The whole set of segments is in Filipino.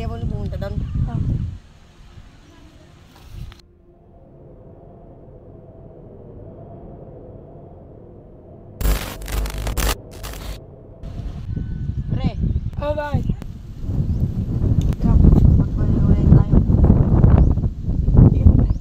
Hindi mo pumunta doon. Pre. Oh, bakit? Magpaliwalay tayo. Sige mo, pre.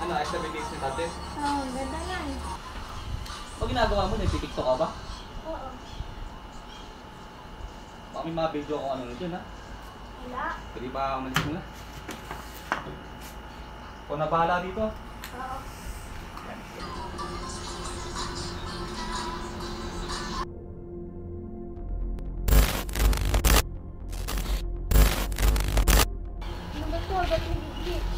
Ano, extra vacation natin? Oo, ganda yan. Pag ginagawa mo, nagtitiktok ka ba? Oo. Baka may mga video kung ano dyan, ha? Wala. Pwede ba umalis mo na? Ikaw na bahala dito. Oo. Ano ba ito? Ba't hindi glitch?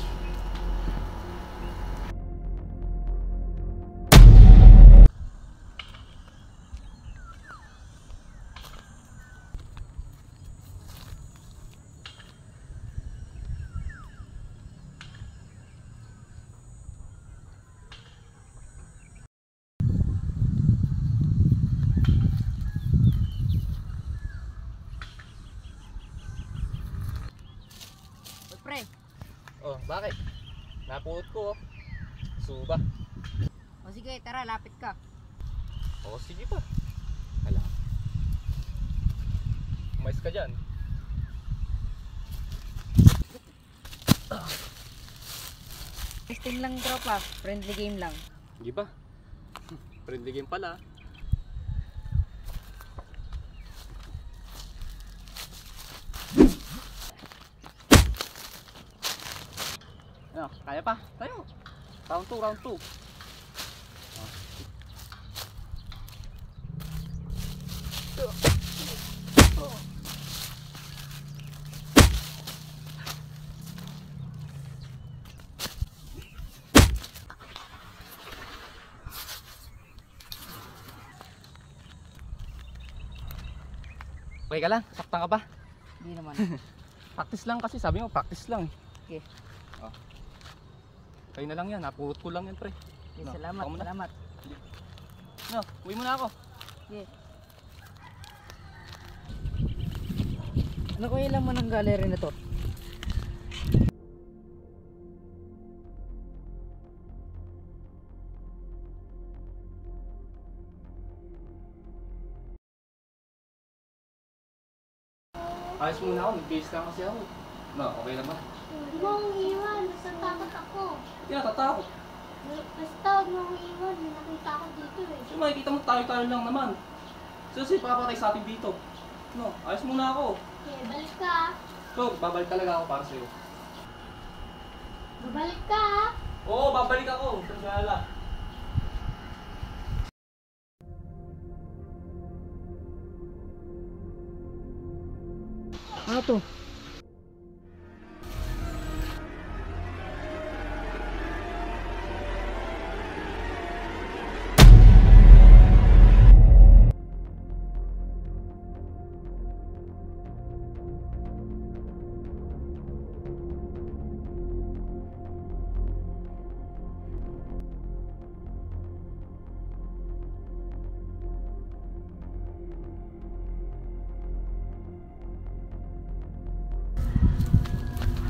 Pre. Oh, bakit? Napulot ko, oh. Suba. O sige, tara, lapit ka. Oo, sige pa. Hala. Umayos ka dyan. Testing lang tropa, friendly game lang. Hindi ba? Friendly game pala. Ano, kaya pa? Tayo. Round 2, round 2. Okay ka lang? Saktan ka ba? Hindi naman. Practice lang kasi, sabi mo practice lang. Okay. Oh. Kayo na lang yan, napulot ko lang yan pre. Okay, No, salamat, ako muna. salamat. No, uwi mo na ako. Okay. Ano ko ilang mo ng gallery na to? Ayos muna ako, nag-base lang kasi ako. No, okay lang ba? Huwag mo akong iwan. Basta takot ako. Hindi na, tatakot. Basta huwag mo akong iwan. May nakita ko dito eh. So makikita mo tayo-tayo lang naman. So si papatay sa atin dito. No, ayos muna ako. Okay, balik ka ah. So, babalik talaga ako para sa'yo. Babalik ka ah. Oo, babalik ako. Sandala. Ano to?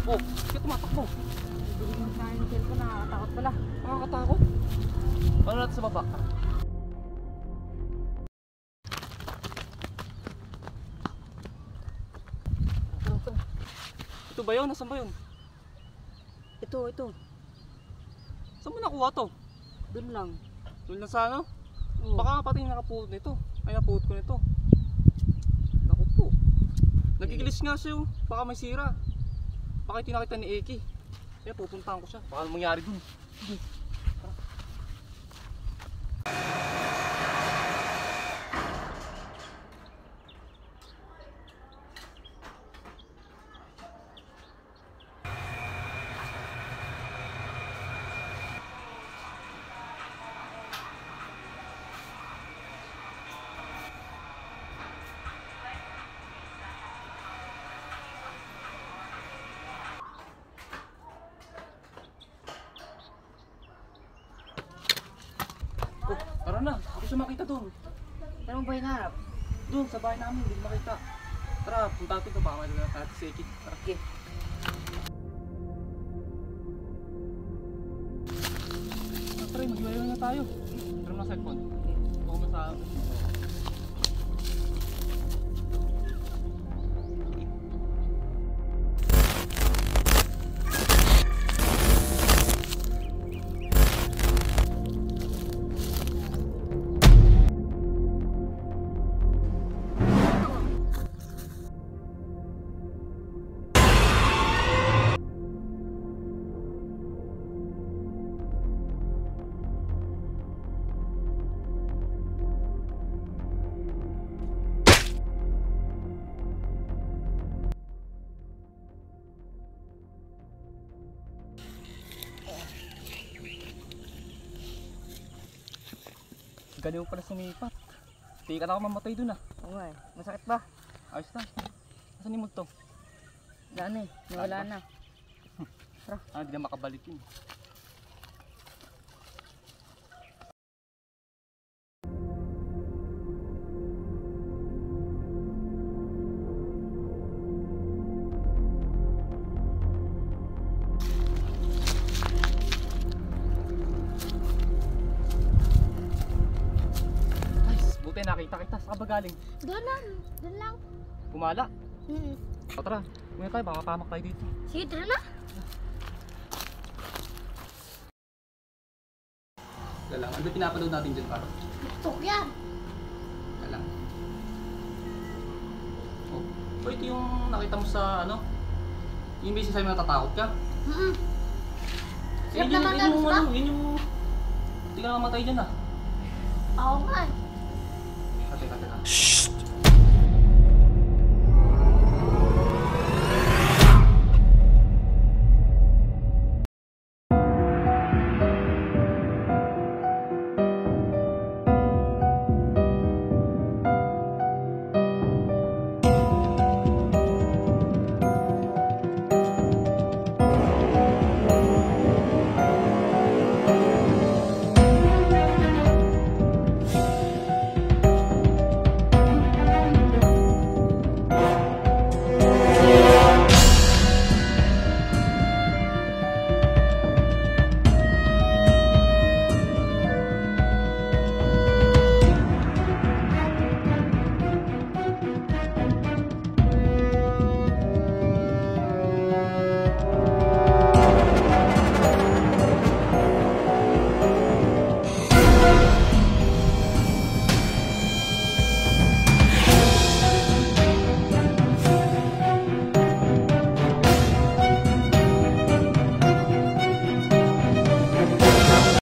Oh, bakit tumatakbo? Bibili mo sa akin ng cellphone, nakakatakot pala. Nakakatakot. Ano natin sa baba? Ito ba yun? Nasaan ba yun? Ito. Saan mo nakuha to? Doon lang. Doon na sa ano? Oo. Baka nga pati nakapulot nito. Ay, napulot ko nito. Naku po. Nagigilis nga siya oh. Baka may sira. Baka tinakita ni Eki. Kaya pupuntahan ko siya. Baka mangyari dun. na, hindi ko siya makita doon. Saan mo ba hinahanap? Doon, sa bahay namin, hindi ko makita. Tara, punta natin ito, baka may lang natin si Eki. Tara. Okay. Tara, mag-iwayo na tayo. Tara na cellphone. Huwag mo sa... Galing mo pala sumipat. Hindi ka na ako mamatay dun ah. Oo nga eh. Masakit ba? Ayos lang. Asan yung multo? Daan eh. Nawala na. Ah, hindi na makabalik yun. Nice! Buti nakita kita. Saan ka ba galing? Doon lang. Doon lang. Pumala. Hmm. O tara, muna tayo. Baka pamak tayo dito. Sige, tara na. Galang. Ano ba pinapanood natin dyan, Paro? TikTok yan. Galang. Oh, ba ito yung nakita mo sa ano? Yung basic sa'yo natatakot ka? Hmm. Yun Sarap yung, naman yun yan, yung, diba? ano, yun yung... Hindi ka nakamatay dyan ah. Ako nga eh. Teka.